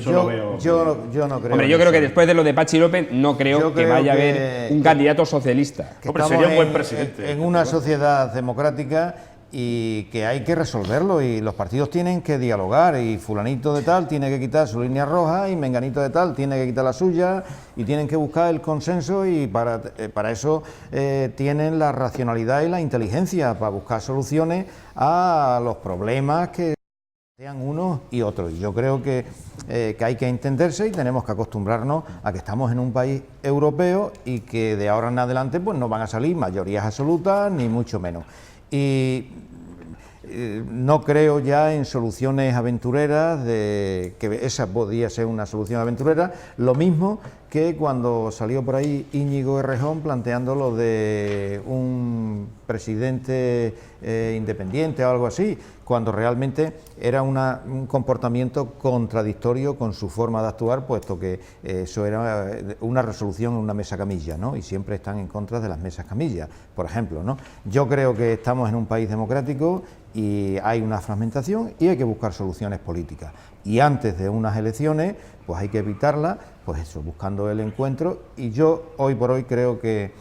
no creo. Hombre, yo creo que después de lo de Pachi López no creo que vaya a haber un candidato socialista. Hombre, sería un buen presidente. En una sociedad democrática y que hay que resolverlo, y los partidos tienen que dialogar, y fulanito de tal tiene que quitar su línea roja y menganito de tal tiene que quitar la suya, y tienen que buscar el consenso, y para eso tienen la racionalidad y la inteligencia para buscar soluciones a los problemas que sean unos y otros. Y yo creo que hay que entenderse y tenemos que acostumbrarnos a que estamos en un país europeo y que de ahora en adelante pues no van a salir mayorías absolutas ni mucho menos. Y no creo ya en soluciones aventureras, que esa podía ser una solución aventurera, lo mismo que cuando salió por ahí Íñigo Errejón planteando lo de un presidente independiente o algo así, cuando realmente era un comportamiento contradictorio con su forma de actuar, puesto que eso era una resolución en una mesa camilla, ¿no? Y siempre están en contra de las mesas camillas, por ejemplo, ¿no? Yo creo que estamos en un país democrático y hay una fragmentación y hay que buscar soluciones políticas. Y antes de unas elecciones, pues hay que evitarlas, pues eso, buscando el encuentro. Y yo hoy por hoy creo que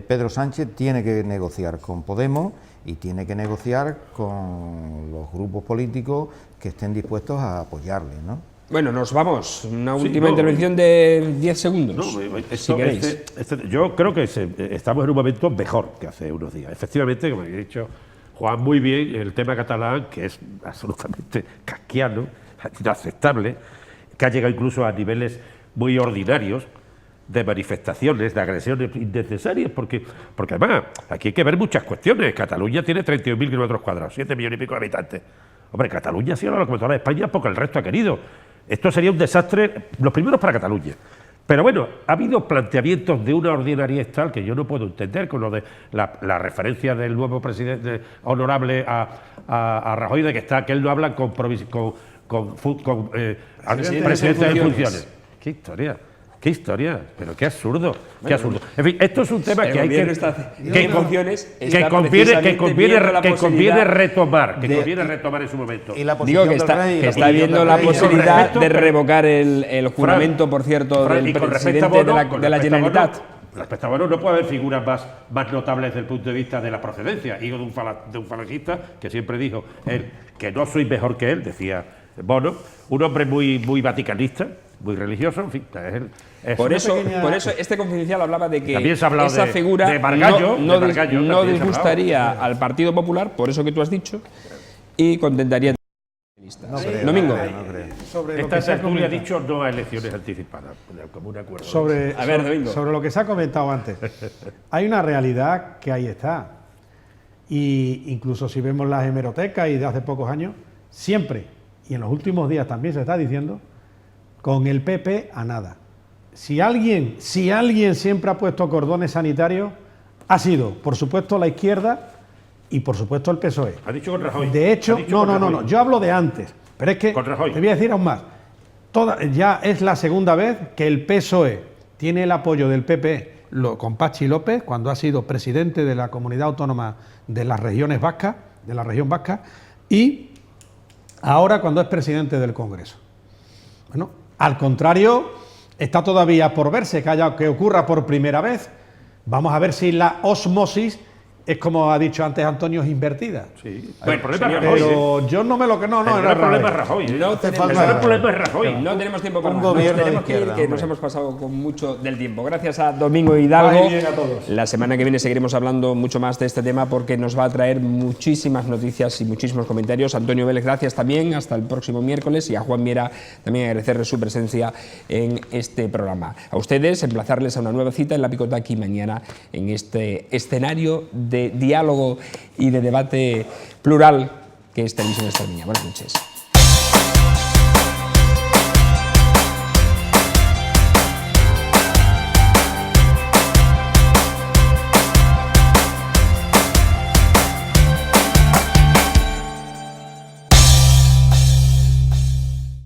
Pedro Sánchez tiene que negociar con Podemos y tiene que negociar con los grupos políticos que estén dispuestos a apoyarle, ¿no? Bueno, nos vamos. Una última intervención de 10 segundos, si queréis. Yo creo que estamos en un momento mejor que hace unos días. Efectivamente, como he dicho Juan muy bien, el tema catalán, que es absolutamente kafkiano, inaceptable, que ha llegado incluso a niveles muy ordinarios de manifestaciones, de agresiones innecesarias, porque además aquí hay que ver muchas cuestiones. Cataluña tiene 31.000 kilómetros cuadrados, 7 millones y pico de habitantes. Hombre, Cataluña ha sido la locomotora de España porque el resto ha querido. Esto sería un desastre, los primeros para Cataluña. Pero bueno, ha habido planteamientos de una ordinariedad tal que yo no puedo entender, con lo de la referencia del nuevo presidente honorable a Rajoy, de que él no habla con presidente de funciones. ¿Qué historia? ¡Qué historia! Pero qué absurdo, qué absurdo. En fin, esto es un tema que hay que conviene retomar en su momento. Digo que está viendo la posibilidad de revocar el juramento, por cierto, del presidente de la Generalitat. Respecto a Bono, no puede haber figuras más notables desde el punto de vista de la procedencia. Hijo de un falangista que siempre dijo él que no soy mejor que él, decía Bono, un hombre muy vaticanista, muy religioso, en fin. Por eso este confidencial hablaba de que esa figura de Margallo, no disgustaría al Partido Popular, por eso que tú has dicho, y contentaría a Domingo. Esta tertulia ha dicho no a elecciones anticipadas, como un acuerdo. Sobre lo que se ha comentado antes, hay una realidad que ahí está. Y incluso si vemos las hemerotecas y de hace pocos años, siempre, y en los últimos días también se está diciendo, con el PP a nada. Si alguien siempre ha puesto cordones sanitarios, ha sido, por supuesto, la izquierda y, por supuesto, el PSOE. Ha dicho con Rajoy. De hecho, no, yo hablo de antes, pero es que te voy a decir aún más. Ya es la segunda vez que el PSOE tiene el apoyo del PP con Patxi López, cuando ha sido presidente de la Comunidad Autónoma de las Regiones Vascas, de la región vasca, y ahora cuando es presidente del Congreso. Bueno, al contrario, está todavía por verse que ocurra por primera vez. Vamos a ver si la osmosis es, como ha dicho antes Antonio, es invertida. Sí. Bueno, pero yo no me lo que no era el problema es Rajoy. No tenemos tiempo para más. Tenemos que ir, que nos hemos pasado con mucho del tiempo. Gracias a Domingo Hidalgo. La semana que viene seguiremos hablando mucho más de este tema porque nos va a traer muchísimas noticias y muchísimos comentarios. Antonio Vélez, gracias también. Hasta el próximo miércoles. Y a Juan Miera también agradecerle su presencia en este programa. A ustedes, emplazarles a una nueva cita en La Picota aquí mañana en este escenario de diálogo y de debate plural que es Televisión Extremeña. Buenas noches.